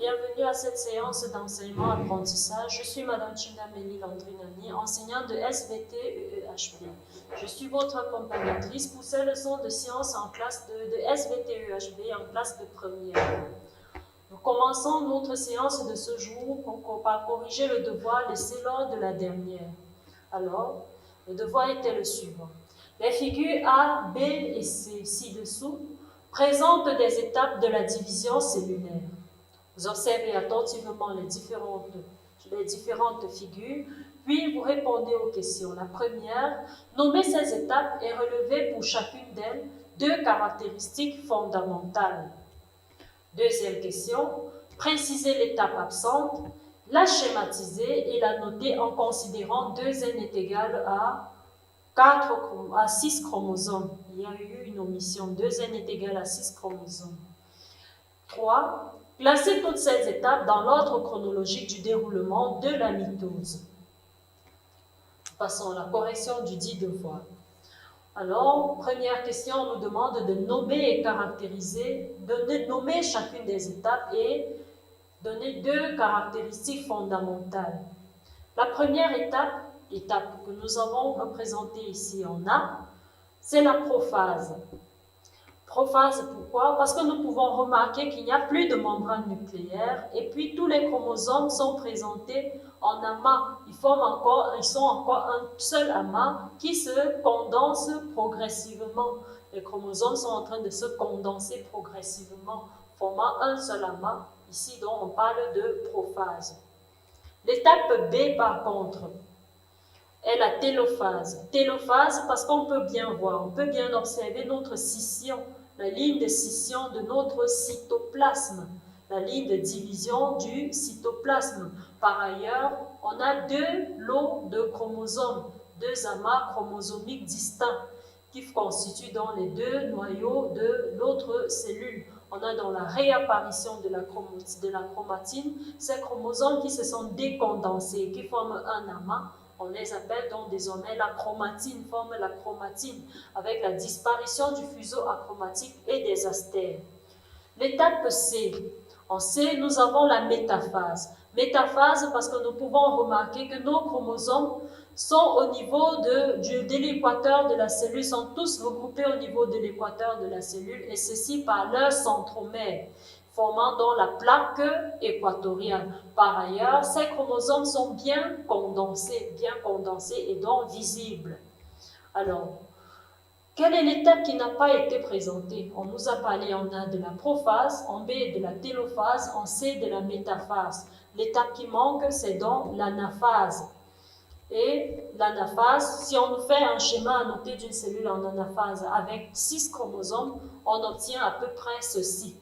Bienvenue à cette séance d'enseignement-apprentissage. Je suis Madame Chindamélie Landrinani, enseignante de SVT-EEHP. Je suis votre accompagnatrice pour ces leçons de sciences en classe de SVT-EEHP en classe de première. Nous commençons notre séance de ce jour par corriger le devoir laissé lors de la dernière. Alors, le devoir était le suivant. Les figures A, B et C ci-dessous présentent des étapes de la division cellulaire. Vous observez attentivement les différentes figures, puis vous répondez aux questions. La première, nommer ces étapes et relever pour chacune d'elles 2 caractéristiques fondamentales. Deuxième question, préciser l'étape absente, la schématiser et la noter en considérant 2n est égal à 6 chromosomes. Il y a eu une omission, 2n est égal à 6 chromosomes. 3. Classer toutes ces étapes dans l'ordre chronologique du déroulement de la mitose. Passons à la correction du dit devoir. Alors, première question, on nous demande de nommer et caractériser, de nommer chacune des étapes et donner 2 caractéristiques fondamentales. La première étape que nous avons représentée ici en A, c'est la prophase. Prophase, pourquoi? Parce que nous pouvons remarquer qu'il n'y a plus de membrane nucléaire et puis tous les chromosomes sont présentés en amas. Ils sont encore un seul amas qui se condense progressivement. Les chromosomes sont en train de se condenser progressivement, formant un seul amas. Ici, donc, on parle de prophase. L'étape B, par contre, est la télophase. Télophase parce qu'on peut bien voir, on peut bien observer notre scission, la ligne de scission de notre cytoplasme, la ligne de division du cytoplasme. Par ailleurs, on a 2 lots de chromosomes, 2 amas chromosomiques distincts qui constituent dans les 2 noyaux de l'autre cellule. On a dans la réapparition de la chromatine ces chromosomes qui se sont décondensés, qui forment un amas. On les appelle donc désormais la chromatine, forme la chromatine, avec la disparition du fuseau achromatique et des astères. L'étape C. En C, nous avons la métaphase. Métaphase parce que nous pouvons remarquer que nos chromosomes sont au niveau de l'équateur de la cellule, sont tous regroupés au niveau de l'équateur de la cellule, et ceci par leur centromère, formant donc la plaque équatoriale. Par ailleurs, ces chromosomes sont bien condensés et donc visibles. Alors, quelle est l'étape qui n'a pas été présentée? On nous a parlé en A de la prophase, en B de la télophase, en C de la métaphase. L'étape qui manque, c'est donc l'anaphase. Et l'anaphase, si on nous fait un schéma annoté d'une cellule en anaphase avec 6 chromosomes, on obtient à peu près ceci.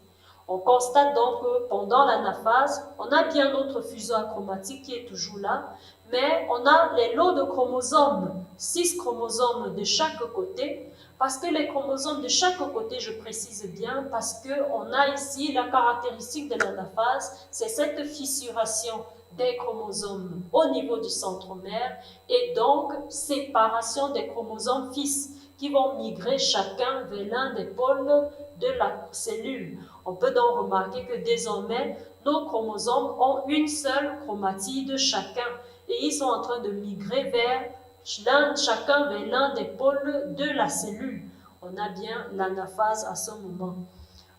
On constate donc que pendant l'anaphase, on a bien notre fuseau achromatique qui est toujours là, mais on a les lots de chromosomes, 6 chromosomes de chaque côté, parce que les chromosomes de chaque côté, je précise bien, parce qu'on a ici la caractéristique de l'anaphase, c'est cette fissuration des chromosomes au niveau du centromère et donc séparation des chromosomes fils qui vont migrer chacun vers l'un des pôles de la cellule. On peut donc remarquer que désormais, nos chromosomes ont une seule chromatide chacun et ils sont en train de migrer vers chacun vers l'un des pôles de la cellule. On a bien l'anaphase à ce moment.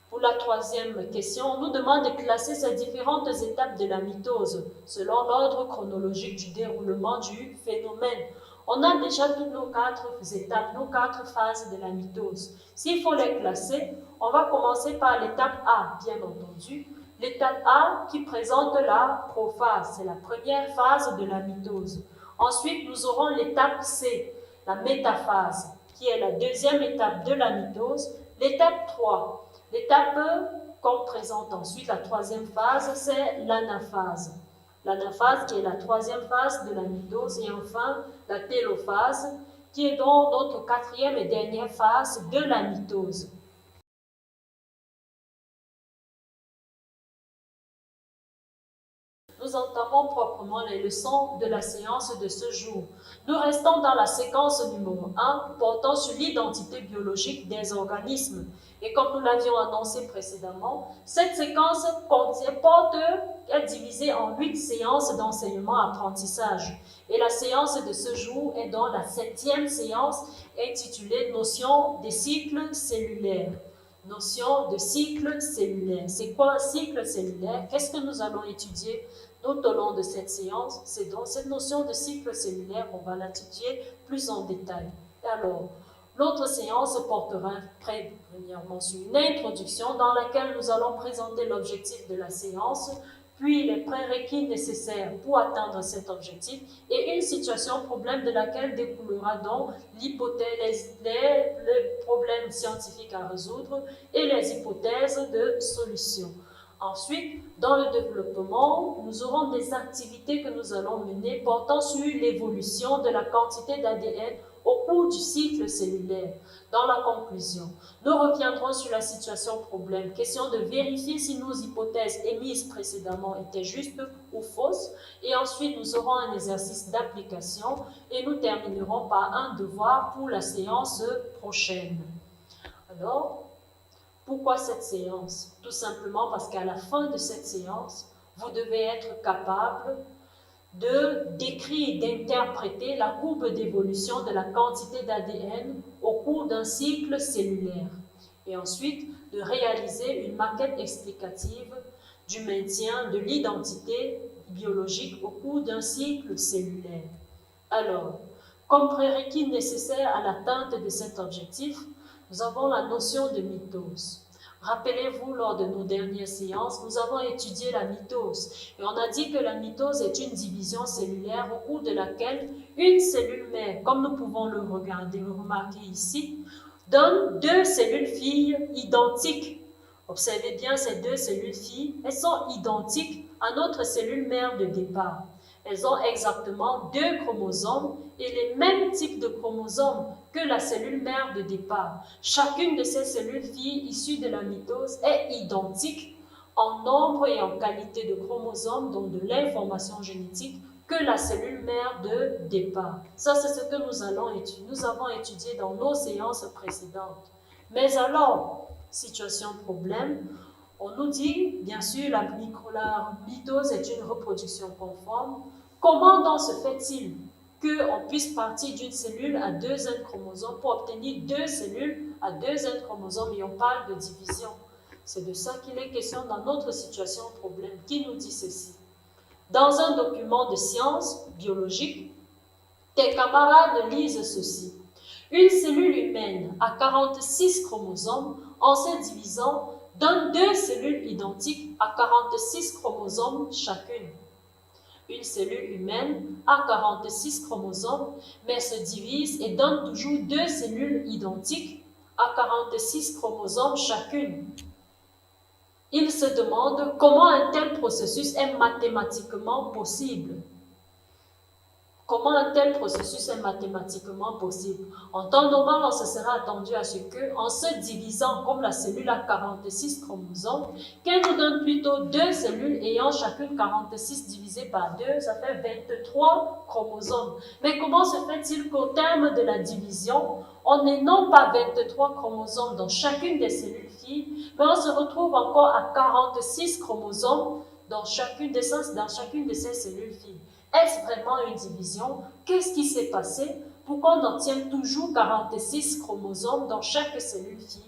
Pour la troisième question, on nous demande de classer ces différentes étapes de la mitose selon l'ordre chronologique du déroulement du phénomène. On a déjà toutes nos 4 étapes, nos 4 phases de la mitose. S'il faut les classer, on va commencer par l'étape A, bien entendu. L'étape A qui présente la prophase, c'est la première phase de la mitose. Ensuite, nous aurons l'étape C, la métaphase, qui est la deuxième étape de la mitose. L'étape 3. L'étape qu'on présente ensuite, la troisième phase, c'est l'anaphase. L'anaphase qui est la troisième phase de la mitose et enfin la télophase qui est donc notre quatrième et dernière phase de la mitose. Nous nous entamons proprement les leçons de la séance de ce jour. Nous restons dans la séquence numéro 1 portant sur l'identité biologique des organismes. Et comme nous l'avions annoncé précédemment, cette séquence est divisée en 8 séances d'enseignement-apprentissage. Et la séance de ce jour est dans la 7e séance intitulée « Notion des cycles cellulaires ». Notion de cycle cellulaire. C'est quoi un cycle cellulaire? Qu'est-ce que nous allons étudier tout au long de cette séance? C'est donc cette notion de cycle cellulaire qu'on va l'étudier plus en détail. Alors, l'autre séance portera premièrement sur une introduction dans laquelle nous allons présenter l'objectif de la séance, puis les prérequis nécessaires pour atteindre cet objectif et une situation problème de laquelle découlera donc l'hypothèse, les problèmes scientifiques à résoudre et les hypothèses de solution. Ensuite, dans le développement, nous aurons des activités que nous allons mener portant sur l'évolution de la quantité d'ADN au cours du cycle cellulaire. Dans la conclusion, nous reviendrons sur la situation problème, question de vérifier si nos hypothèses émises précédemment étaient justes ou fausses, et ensuite nous aurons un exercice d'application et nous terminerons par un devoir pour la séance prochaine. Alors, pourquoi cette séance? Tout simplement parce qu'à la fin de cette séance, vous devez être capable de décrire, d'interpréter la courbe d'évolution de la quantité d'ADN au cours d'un cycle cellulaire et ensuite de réaliser une maquette explicative du maintien de l'identité biologique au cours d'un cycle cellulaire. Alors, comme prérequis nécessaire à l'atteinte de cet objectif, nous avons la notion de mitose. Rappelez-vous, lors de nos dernières séances, nous avons étudié la mitose. Et on a dit que la mitose est une division cellulaire au cours de laquelle une cellule mère, comme nous pouvons le remarquer ici, donne 2 cellules filles identiques. Observez bien ces 2 cellules filles, elles sont identiques à notre cellule mère de départ. Elles ont exactement 2 chromosomes et les mêmes types de chromosomes que la cellule mère de départ. Chacune de ces cellules filles issues de la mitose est identique en nombre et en qualité de chromosomes, donc de l'information génétique, que la cellule mère de départ. Ça, c'est ce que nous avons étudié dans nos séances précédentes. Mais alors, situation problème, on nous dit, bien sûr, la mitose est une reproduction conforme. Comment donc se fait-il qu'on puisse partir d'une cellule à 2 chromosomes pour obtenir 2 cellules à 2 chromosomes et on parle de division? C'est de ça qu'il est question dans notre situation problème. Qui nous dit ceci? Dans un document de sciences biologiques, tes camarades lisent ceci. Une cellule humaine à 46 chromosomes, en se divisant, donne 2 cellules identiques à 46 chromosomes chacune. Une cellule humaine a 46 chromosomes, mais se divise et donne toujours 2 cellules identiques à 46 chromosomes chacune. Il se demande comment un tel processus est mathématiquement possible. Comment un tel processus est mathématiquement possible? En temps normal, on se serait attendu à ce que, en se divisant comme la cellule a 46 chromosomes, qu'elle nous donne plutôt 2 cellules ayant chacune 46 divisé par 2, ça fait 23 chromosomes. Mais comment se fait-il qu'au terme de la division, on n'ait non pas 23 chromosomes dans chacune des cellules filles, mais on se retrouve encore à 46 chromosomes dans chacune de ces cellules filles? Est-ce vraiment une division? Qu'est-ce qui s'est passé? Pourquoi on obtient toujours 46 chromosomes dans chaque cellule fille?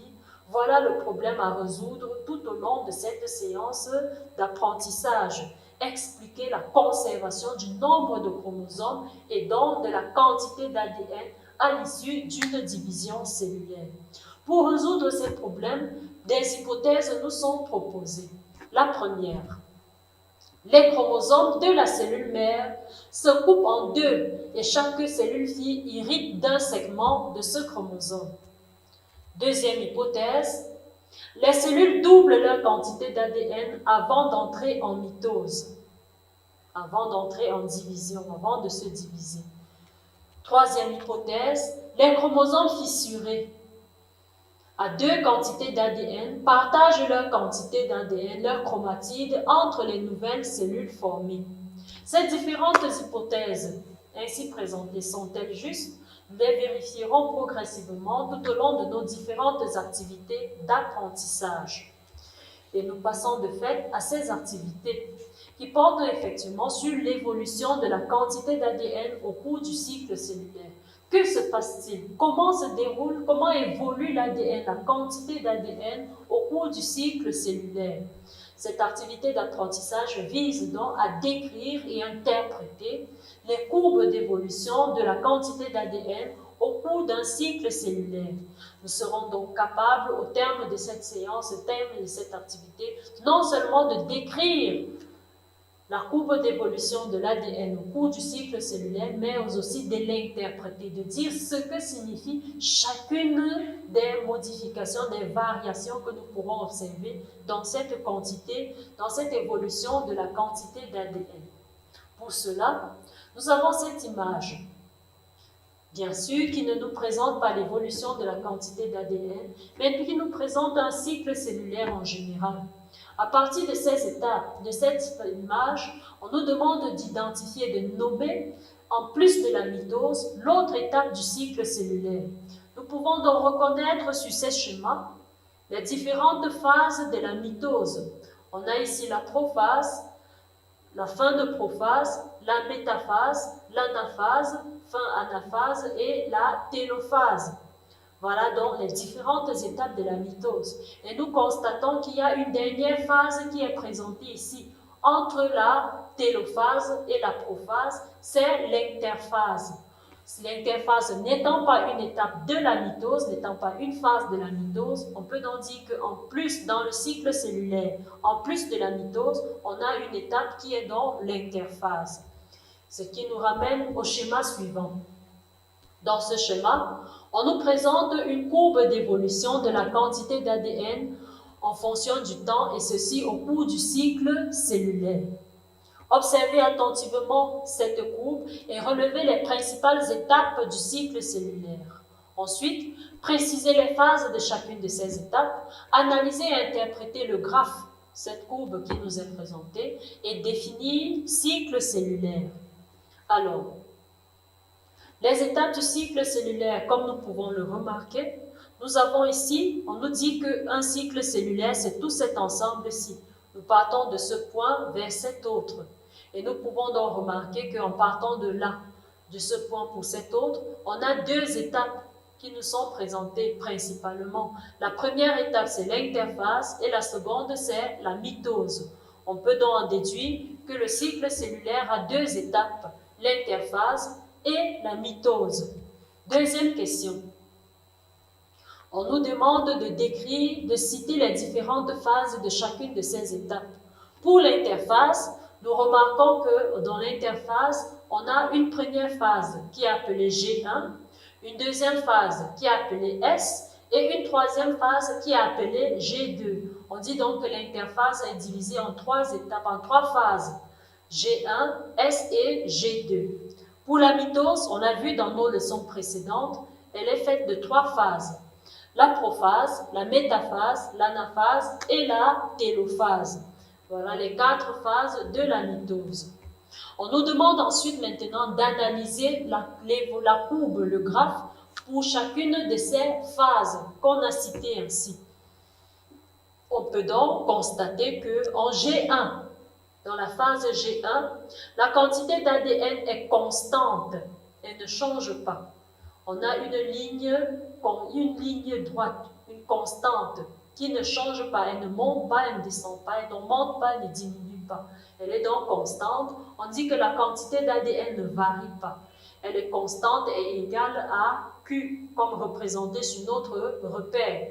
Voilà le problème à résoudre tout au long de cette séance d'apprentissage. Expliquer la conservation du nombre de chromosomes et donc de la quantité d'ADN à l'issue d'une division cellulaire. Pour résoudre ces problèmes, des hypothèses nous sont proposées. La première, les chromosomes de la cellule mère se coupent en 2 et chaque cellule fille hérite d'un segment de ce chromosome. Deuxième hypothèse, les cellules doublent leur quantité d'ADN avant d'entrer en mitose, avant d'entrer en division, avant de se diviser. Troisième hypothèse, les chromosomes fissurés à 2 quantités d'ADN partagent leur quantité d'ADN, leur chromatide, entre les nouvelles cellules formées. Ces différentes hypothèses ainsi présentées sont-elles justes? Nous les vérifierons progressivement tout au long de nos différentes activités d'apprentissage. Et nous passons de fait à ces activités qui portent effectivement sur l'évolution de la quantité d'ADN au cours du cycle cellulaire. Que se passe-t-il? Comment se déroule, comment évolue l'ADN, la quantité d'ADN au cours du cycle cellulaire? Cette activité d'apprentissage vise donc à décrire et interpréter les courbes d'évolution de la quantité d'ADN au cours d'un cycle cellulaire. Nous serons donc capables, au terme de cette séance, au terme de cette activité, non seulement de décrire la courbe d'évolution de l'ADN au cours du cycle cellulaire, mais aussi de l'interpréter, de dire ce que signifie chacune des modifications, des variations que nous pourrons observer dans cette quantité, dans cette évolution de la quantité d'ADN. Pour cela, nous avons cette image, bien sûr, qui ne nous présente pas l'évolution de la quantité d'ADN, mais qui nous présente un cycle cellulaire en général. À partir de ces étapes, de cette image, on nous demande d'identifier, de nommer, en plus de la mitose, l'autre étape du cycle cellulaire. Nous pouvons donc reconnaître sur ces schémas les différentes phases de la mitose. On a ici la prophase, la fin de prophase, la métaphase, l'anaphase, fin anaphase et la télophase. Voilà donc les différentes étapes de la mitose. Et nous constatons qu'il y a une dernière phase qui est présentée ici. Entre la télophase et la prophase, c'est l'interphase. L'interphase n'étant pas une étape de la mitose, n'étant pas une phase de la mitose, on peut donc dire qu'en plus, dans le cycle cellulaire, en plus de la mitose, on a une étape qui est donc l'interphase. Ce qui nous ramène au schéma suivant. Dans ce schéma, on nous présente une courbe d'évolution de la quantité d'ADN en fonction du temps, et ceci au cours du cycle cellulaire. Observez attentivement cette courbe et relevez les principales étapes du cycle cellulaire. Ensuite, précisez les phases de chacune de ces étapes, analysez et interprétez le graphe, cette courbe qui nous est présentée, et définir cycle cellulaire. Alors, les étapes du cycle cellulaire, comme nous pouvons le remarquer, nous avons ici, on nous dit qu'un cycle cellulaire, c'est tout cet ensemble-ci. Nous partons de ce point vers cet autre. Et nous pouvons donc remarquer qu'en partant de là, de ce point pour cet autre, on a deux étapes qui nous sont présentées principalement. La première étape, c'est l'interphase et la seconde, c'est la mitose. On peut donc en déduire que le cycle cellulaire a deux étapes, l'interphase et la mitose. Deuxième question. On nous demande de décrire, de citer les différentes phases de chacune de ces étapes. Pour l'interphase, nous remarquons que dans l'interphase, on a une première phase qui est appelée G1, une deuxième phase qui est appelée S et une troisième phase qui est appelée G2. On dit donc que l'interphase est divisée en trois étapes, en trois phases, G1, S et G2. Pour la mitose, on l'a vu dans nos leçons précédentes, elle est faite de trois phases. La prophase, la métaphase, l'anaphase et la télophase. Voilà les quatre phases de la mitose. On nous demande ensuite maintenant d'analyser la courbe, le graphe, pour chacune de ces phases qu'on a citées ainsi. On peut donc constater qu'en G1, dans la phase G1, la quantité d'ADN est constante, elle ne change pas. On a une ligne droite, une constante, qui ne change pas, elle ne monte pas, elle ne descend pas, elle ne monte pas, elle ne diminue pas. Elle est donc constante. On dit que la quantité d'ADN ne varie pas. Elle est constante et égale à Q, comme représenté sur notre repère.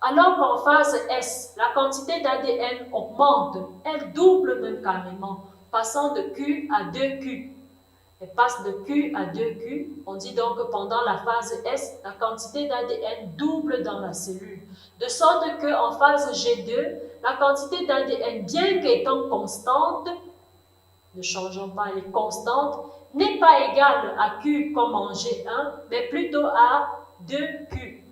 Alors qu'en phase S, la quantité d'ADN augmente, elle double même carrément, passant de Q à 2Q. Elle passe de Q à 2Q. On dit donc que pendant la phase S, la quantité d'ADN double dans la cellule. De sorte qu'en phase G2, la quantité d'ADN, bien qu'étant constante, ne changeant pas, elle est constante, n'est pas égale à Q comme en G1, mais plutôt à 2Q.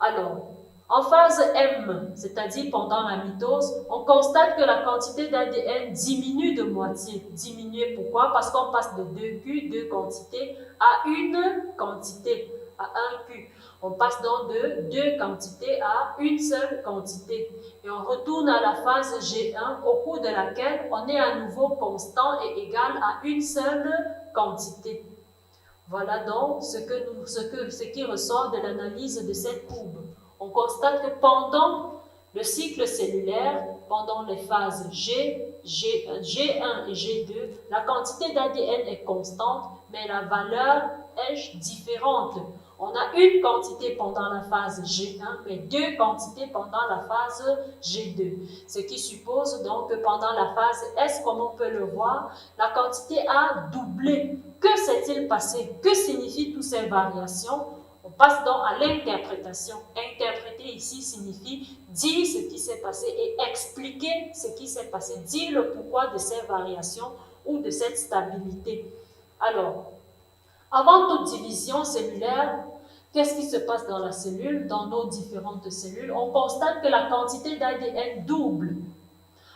Alors, En phase M, c'est-à-dire pendant la mitose, on constate que la quantité d'ADN diminue de moitié. Diminuer pourquoi? Parce qu'on passe de 2 Q, 2 quantités, à une quantité, à 1 Q. On passe donc de 2 quantités à une seule quantité. Et on retourne à la phase G1, au cours de laquelle on est à nouveau constant et égal à une seule quantité. Voilà donc ce qui ressort de l'analyse de cette courbe. On constate que pendant le cycle cellulaire, pendant les phases G1 et G2, la quantité d'ADN est constante, mais la valeur est différente. On a une quantité pendant la phase G1, mais 2 quantités pendant la phase G2. Ce qui suppose donc que pendant la phase S, comme on peut le voir, la quantité a doublé. Que s'est-il passé? Que signifient toutes ces variations? On passe donc à l'interprétation. Interpréter ici signifie dire ce qui s'est passé et expliquer ce qui s'est passé. Dire le pourquoi de ces variations ou de cette stabilité. Alors, avant toute division cellulaire, qu'est-ce qui se passe dans la cellule, dans nos différentes cellules? On constate que la quantité d'ADN double.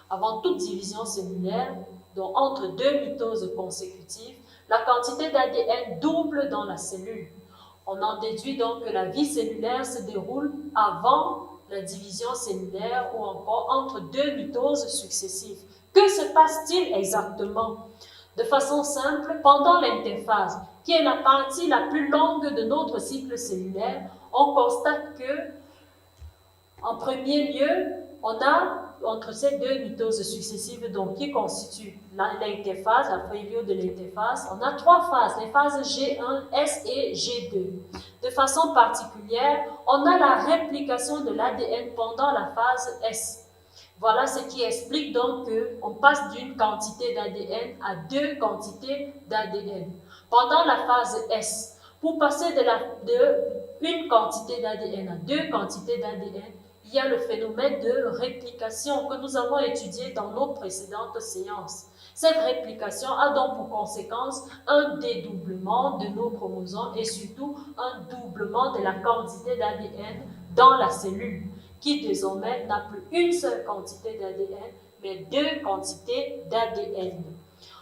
Avant toute division cellulaire, donc entre 2 mitoses consécutives, la quantité d'ADN double dans la cellule. On en déduit donc que la vie cellulaire se déroule avant la division cellulaire ou encore entre 2 mitoses successives. Que se passe-t-il exactement? De façon simple, pendant l'interphase, qui est la partie la plus longue de notre cycle cellulaire, on constate que, en premier lieu, on a entre ces 2 mitoses successives donc, qui constituent l'interphase, la période de l'interphase, on a 3 phases, les phases G1, S et G2. De façon particulière, on a la réplication de l'ADN pendant la phase S. Voilà ce qui explique donc qu'on passe d'une quantité d'ADN à 2 quantités d'ADN. Pendant la phase S, pour passer de une quantité d'ADN à 2 quantités d'ADN, il y a le phénomène de réplication que nous avons étudié dans nos précédentes séances. Cette réplication a donc pour conséquence un dédoublement de nos chromosomes et surtout un doublement de la quantité d'ADN dans la cellule, qui désormais n'a plus une seule quantité d'ADN, mais 2 quantités d'ADN.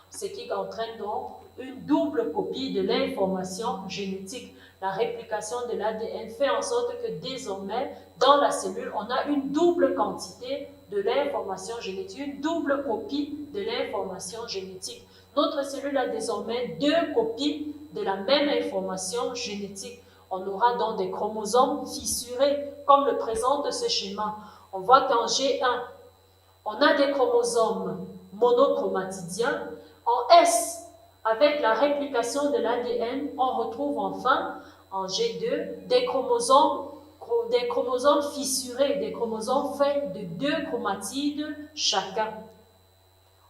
Ce qui entraîne donc une double copie de l'information génétique. La réplication de l'ADN fait en sorte que désormais, dans la cellule, on a une double quantité de l'information génétique, une double copie de l'information génétique. Notre cellule a désormais 2 copies de la même information génétique. On aura donc des chromosomes fissurés, comme le présente ce schéma. On voit qu'en G1, on a des chromosomes monochromatidiens. En S, avec la réplication de l'ADN, on retrouve enfin, en G2, des chromosomes fissurés, des chromosomes faits de 2 chromatides chacun.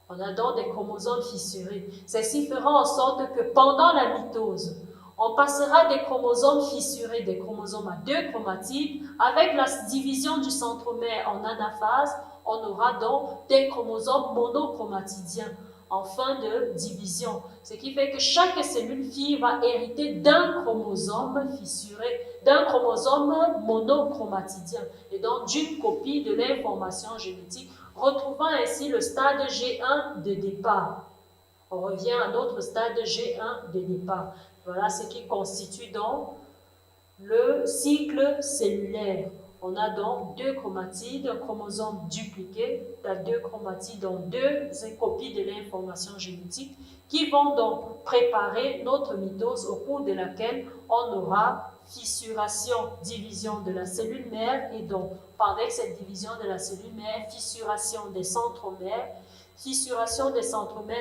On a donc des chromosomes fissurés. Ceci fera en sorte que pendant la mitose, on passera des chromosomes fissurés, des chromosomes à 2 chromatides. Avec la division du centromère en anaphase, on aura donc des chromosomes monochromatidiens en fin de division. Ce qui fait que chaque cellule fille va hériter d'un chromosome fissuré, d'un chromosome monochromatidien et donc d'une copie de l'information génétique, retrouvant ainsi le stade G1 de départ. On revient à notre stade G1 de départ. Voilà ce qui constitue donc le cycle cellulaire. On a donc 2 chromatides, un chromosome dupliqué, 2 chromatides, donc 2 copies de l'information génétique qui vont donc préparer notre mitose au cours de laquelle on aura fissuration, division de la cellule mère et donc avec cette division de la cellule mère, fissuration des centromères,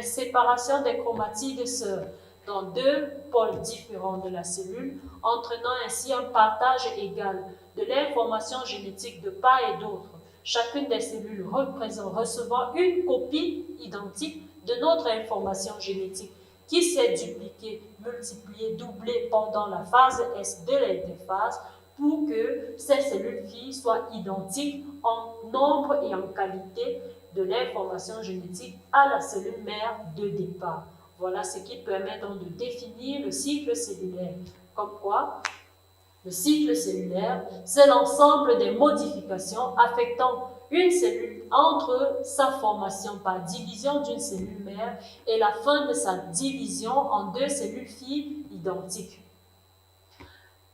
séparation des chromatides sœurs dans 2 pôles différents de la cellule, entraînant ainsi un partage égal de l'information génétique de part et d'autre, chacune des cellules recevant une copie identique de notre information génétique qui s'est dupliquée, multipliée, doublée pendant la phase S de l'interphase pour que ces cellules filles soient identiques en nombre et en qualité de l'information génétique à la cellule mère de départ. Voilà ce qui permet donc de définir le cycle cellulaire. Comme quoi, Le cycle cellulaire, c'est l'ensemble des modifications affectant une cellule entre sa formation par division d'une cellule mère et la fin de sa division en deux cellules filles identiques.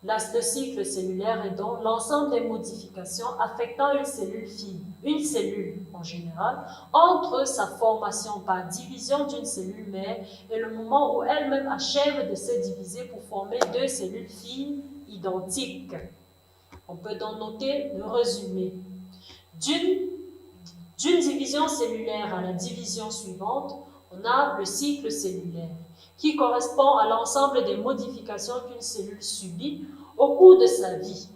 Le cycle cellulaire est donc l'ensemble des modifications affectant une cellule fille, une cellule en général, entre sa formation par division d'une cellule mère et le moment où elle-même achève de se diviser pour former deux cellules filles identiques. On peut donc noter le résumé. D'une division cellulaire à la division suivante, on a le cycle cellulaire, qui correspond à l'ensemble des modifications qu'une cellule subit au cours de sa vie.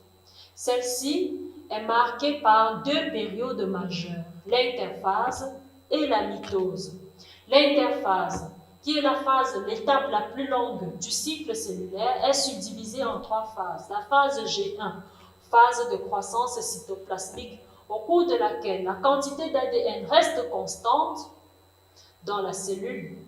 Celle-ci est marquée par deux périodes majeures, l'interphase et la mitose. L'interphase, qui est l'étape la plus longue du cycle cellulaire, est subdivisée en trois phases. La phase G1, phase de croissance cytoplasmique, au cours de laquelle la quantité d'ADN reste constante dans la cellule,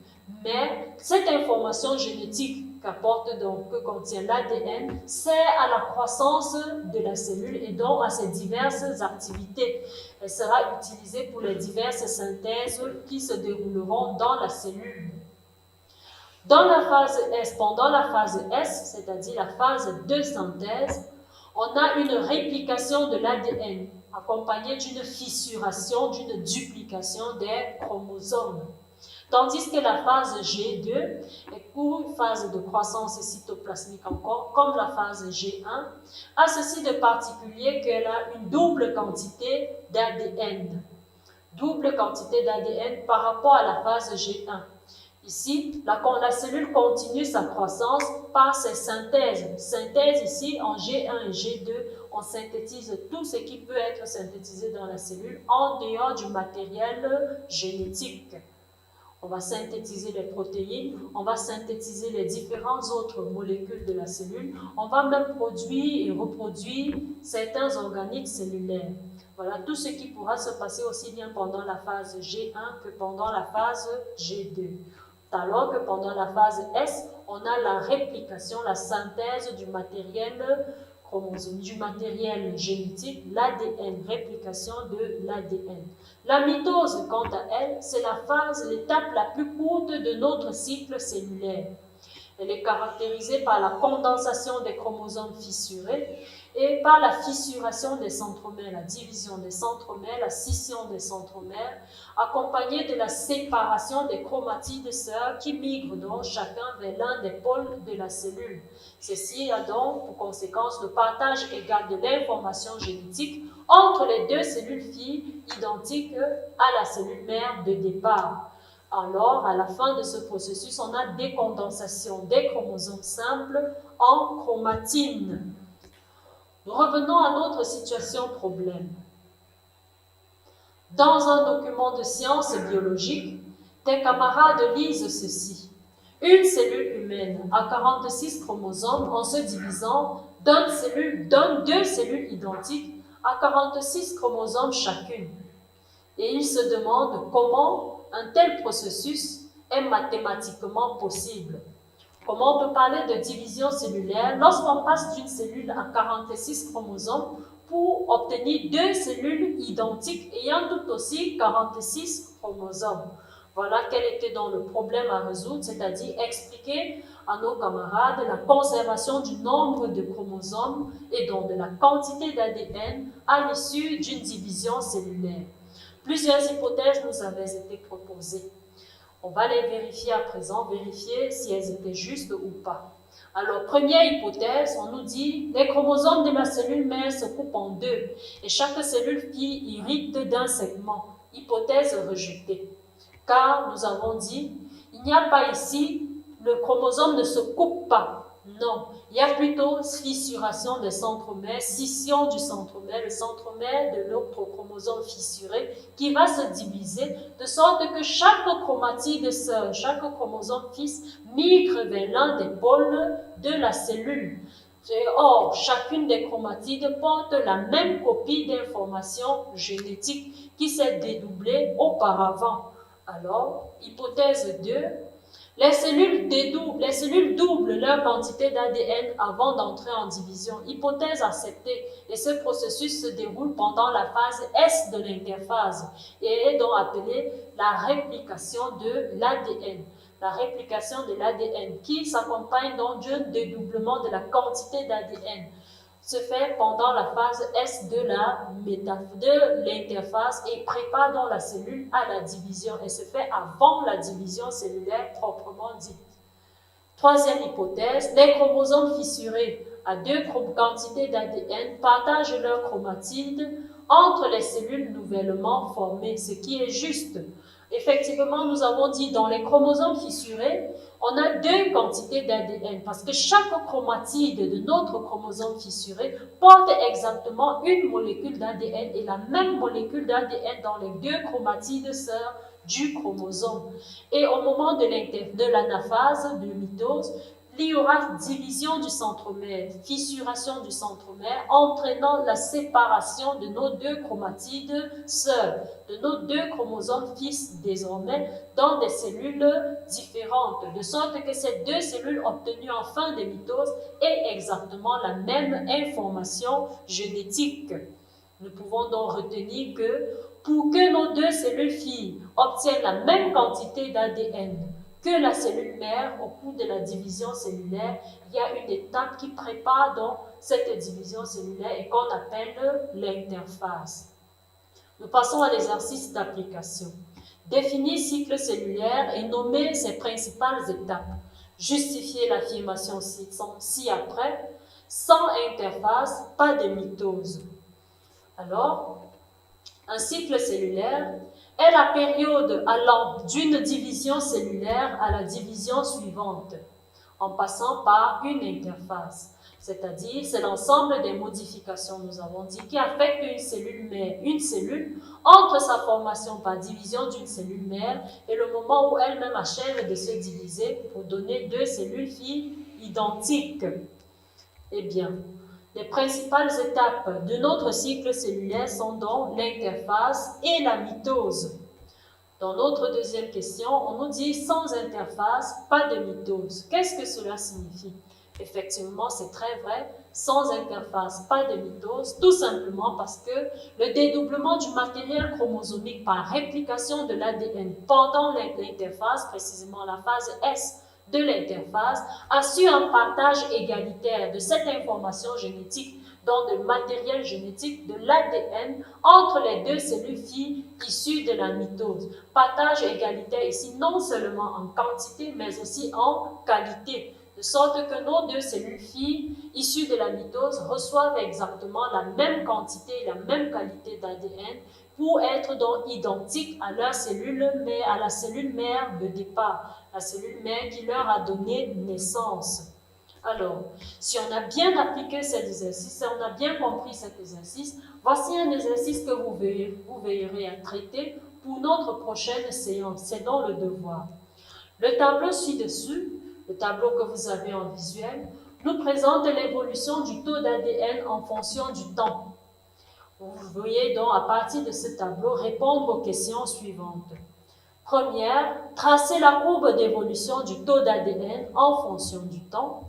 mais cette information génétique que contient l'ADN sert à la croissance de la cellule et donc à ses diverses activités. Elle sera utilisée pour les diverses synthèses qui se dérouleront dans la cellule. Dans la phase S, pendant la phase S, c'est-à-dire la phase de synthèse, on a une réplication de l'ADN accompagnée d'une fissuration, d'une duplication des chromosomes. Tandis que la phase G2 est une phase de croissance cytoplasmique encore, comme la phase G1, a ceci de particulier qu'elle a une double quantité d'ADN. Double quantité d'ADN par rapport à la phase G1. Ici, la cellule continue sa croissance par ses synthèses. Synthèse ici, en G1 et G2, on synthétise tout ce qui peut être synthétisé dans la cellule en dehors du matériel génétique. On va synthétiser les protéines, on va synthétiser les différentes autres molécules de la cellule, on va même produire et reproduire certains organiques cellulaires. Voilà tout ce qui pourra se passer aussi bien pendant la phase G1 que pendant la phase G2. Alors que pendant la phase S, on a la réplication, la synthèse du matériel chromosome, du matériel génétique, l'ADN, réplication de l'ADN. La mitose, quant à elle, c'est l'étape la plus courte de notre cycle cellulaire. Elle est caractérisée par la condensation des chromosomes fissurés et par la fissuration des centromères, la division des centromères, la scission des centromères, accompagnée de la séparation des chromatides sœurs qui migrent donc chacun vers l'un des pôles de la cellule. Ceci a donc pour conséquence le partage égal de l'information génétique entre les deux cellules filles identiques à la cellule mère de départ. Alors, à la fin de ce processus, on a décondensation des chromosomes simples en chromatine. Nous revenons à notre situation problème. Dans un document de sciences biologiques, tes camarades lisent ceci. Une cellule humaine a 46 chromosomes en se divisant donne deux cellules identiques à 46 chromosomes chacune. Et ils se demandent comment un tel processus est mathématiquement possible. Comment on peut parler de division cellulaire lorsqu'on passe d'une cellule à 46 chromosomes pour obtenir deux cellules identiques ayant toutes aussi 46 chromosomes. Voilà quel était donc le problème à résoudre, c'est-à-dire expliquer à nos camarades la conservation du nombre de chromosomes et donc de la quantité d'ADN à l'issue d'une division cellulaire. Plusieurs hypothèses nous avaient été proposées. On va les vérifier à présent, vérifier si elles étaient justes ou pas. Alors, première hypothèse, on nous dit les chromosomes de la cellule mère se coupent en deux et chaque cellule fille hérite d'un segment. Hypothèse rejetée. Car nous avons dit, il n'y a pas ici, le chromosome ne se coupe pas. Non, il y a plutôt fissuration des centromères, scission du centromère, le centromère de l'autre chromosome fissuré qui va se diviser de sorte que chaque chromatide sœur, chaque chromosome fils migre vers l'un des pôles de la cellule. Or, chacune des chromatides porte la même copie d'information génétique qui s'est dédoublée auparavant. Alors, hypothèse 2, Les cellules doublent leur quantité d'ADN avant d'entrer en division. Hypothèse acceptée. Et ce processus se déroule pendant la phase S de l'interphase et est donc appelée la réplication de l'ADN. La réplication de l'ADN qui s'accompagne donc d'un dédoublement de la quantité d'ADN se fait pendant la phase S de l'interphase et prépare donc la cellule à la division et se fait avant la division cellulaire proprement dite. Troisième hypothèse, les chromosomes fissurés à deux quantités d'ADN partagent leurs chromatides entre les cellules nouvellement formées, ce qui est juste. Effectivement, nous avons dit dans les chromosomes fissurés, on a deux quantités d'ADN parce que chaque chromatide de notre chromosome fissuré porte exactement une molécule d'ADN et la même molécule d'ADN dans les deux chromatides sœurs du chromosome. Et au moment de l'anaphase, de mitose, il y aura division du centromère, fissuration du centromère, entraînant la séparation de nos deux chromatides sœurs, de nos deux chromosomes fils désormais, dans des cellules différentes, de sorte que ces deux cellules obtenues en fin de mitose aient exactement la même information génétique. Nous pouvons donc retenir que pour que nos deux cellules filles obtiennent la même quantité d'ADN que la cellule mère au cours de la division cellulaire, il y a une étape qui prépare donc cette division cellulaire et qu'on appelle l'interphase. Nous passons à l'exercice d'application. Définir cycle cellulaire et nommer ses principales étapes. Justifier l'affirmation ci-après. Sans interphase, pas de mitose. Alors, un cycle cellulaire est la période allant d'une division cellulaire à la division suivante, en passant par une interphase. C'est-à-dire, c'est l'ensemble des modifications, nous avons dit, qui affectent une cellule mère, une cellule, entre sa formation par division d'une cellule mère et le moment où elle-même achève de se diviser pour donner deux cellules filles identiques. Eh bien, les principales étapes de notre cycle cellulaire sont donc l'interphase et la mitose. Dans notre deuxième question, on nous dit sans interphase, pas de mitose. Qu'est-ce que cela signifie? Effectivement, c'est très vrai, sans interphase, pas de mitose, tout simplement parce que le dédoublement du matériel chromosomique par réplication de l'ADN pendant l'interphase, précisément la phase S de l'interphase, assure un partage égalitaire de cette information génétique, donc de matériel génétique de l'ADN entre les deux cellules filles issues de la mitose. Partage égalitaire ici non seulement en quantité mais aussi en qualité, de sorte que nos deux cellules filles issues de la mitose reçoivent exactement la même quantité et la même qualité d'ADN pour être donc identiques à leur cellule mère, à la cellule mère de départ, la cellule mère qui leur a donné naissance. Alors, si on a bien appliqué cet exercice, si on a bien compris cet exercice, voici un exercice que vous veillerez à traiter pour notre prochaine séance. C'est dans le devoir. Le tableau ci-dessus, le tableau que vous avez en visuel, nous présente l'évolution du taux d'ADN en fonction du temps. Vous voyez donc à partir de ce tableau répondre aux questions suivantes. Première, tracer la courbe d'évolution du taux d'ADN en fonction du temps.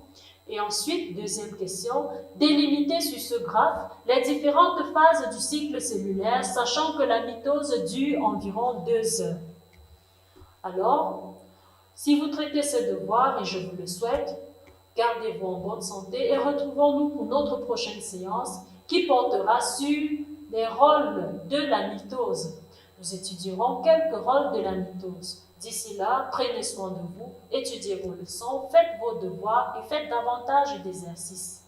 Et ensuite, deuxième question, délimiter sur ce graphe les différentes phases du cycle cellulaire, sachant que la mitose dure environ 2 heures. Alors, si vous traitez ce devoir, et je vous le souhaite, gardez-vous en bonne santé et retrouvons-nous pour notre prochaine séance qui portera sur les rôles de la mitose. Nous étudierons quelques rôles de la mitose. D'ici là, prenez soin de vous, étudiez vos leçons, faites vos devoirs et faites davantage d'exercices.